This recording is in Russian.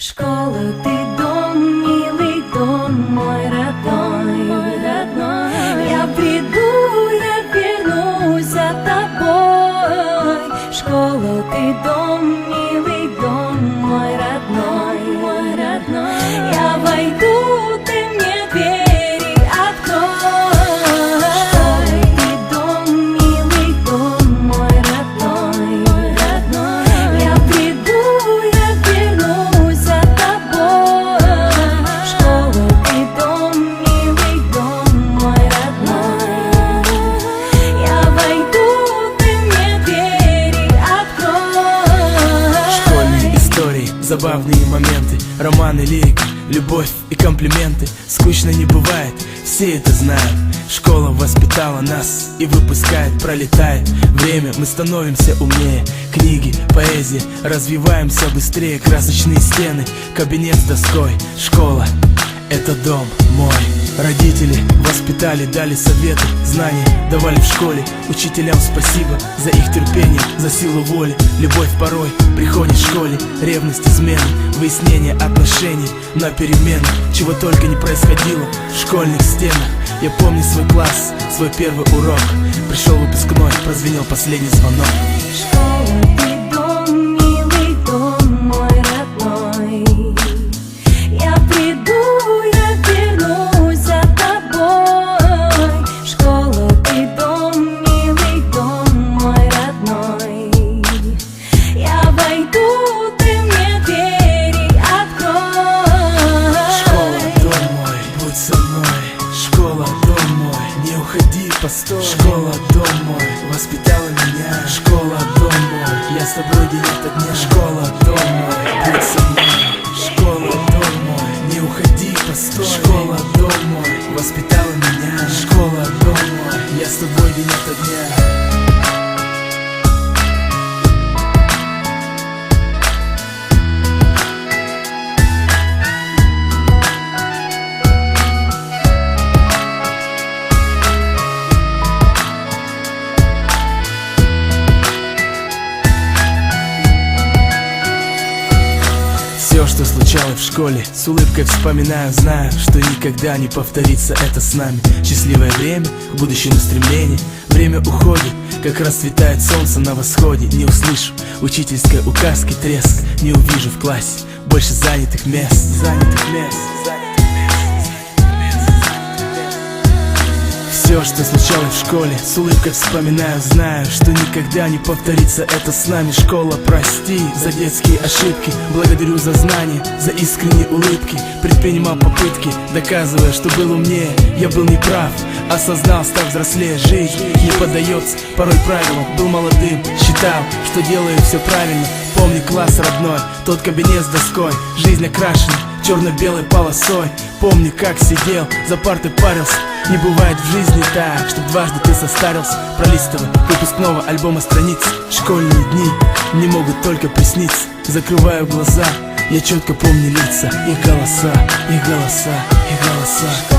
Школа, ты дом, милый дом, мой родной, Я приду, я вернусь за тобой. Школа, ты дом, милый дом, мой родной, Я войду, ты мне двери открой. Школа, ты дом, милый дом, мой родной, Я приду, я вернусь за тобой. Школа, ты дом, милый дом, мой родной, Я войду, ты мне двери открой. Школьные истории, забавные моменты, романы, лирика, любовь и комплименты. Скучно не бывает, все это знают. Школа воспитала нас и выпускает, пролетает время, мы становимся умнее. Книги, поэзия, развиваемся быстрее. Красочные стены, кабинет с доской. Школа — это дом мой. Родители воспитали, дали советы, знания давали в школе. Учителям спасибо за их терпение, за силу воли. Любовь порой приходит в школе, ревность, измены, выяснение отношений на перемену. Чего только не происходило в школьных стенах. Я помню свой класс, свой первый урок. Пришел выпускной, прозвенел последний звонок. Школа, ты дом, милый дом, мой родной, Я приду, я вернусь за тобой. Школа, ты дом, милый дом, мой родной, Я войду, ты мне двери открой. Школа, дом мой, будь со мной. Школа, дом мой, не уходи, постой. Школа, дом мой, воспитала меня. Школа, дом мой, я с тобой день ото дня. Школа, дом мой, будь со мной. Школа, дом мой, не уходи, постой. Школа, дом мой, воспитала меня. Школа, дом мой, я с тобой день ото дня. Все, что случалось в школе, с улыбкой вспоминаю, знаю, что никогда не повторится это с нами. Счастливое время, к будущему стремление. Время уходит, как расцветает солнце на восходе. Не услышу учительской указки, треск, не увижу в классе больше занятых мест. Все, что случалось в школе, с улыбкой вспоминаю, знаю, что никогда не повторится это с нами. Школа, прости за детские ошибки, благодарю за знания, за искренние улыбки. Предпринимал попытки, доказывая, что был умнее. Я был неправ, осознал, став взрослее. Жизнь не поддается порой правилам. Был молодым, считал, что делаю все правильно. Помни класс родной, тот кабинет с доской. Жизнь окрашена черно-белой полосой. Помни, как сидел, за партой парился. Не бывает в жизни так, чтоб дважды ты состарился. Пролистывай выпускного альбома страниц. Школьные дни не могут только присниться. Закрываю глаза, я четко помню лица, их голоса, их голоса, их голоса.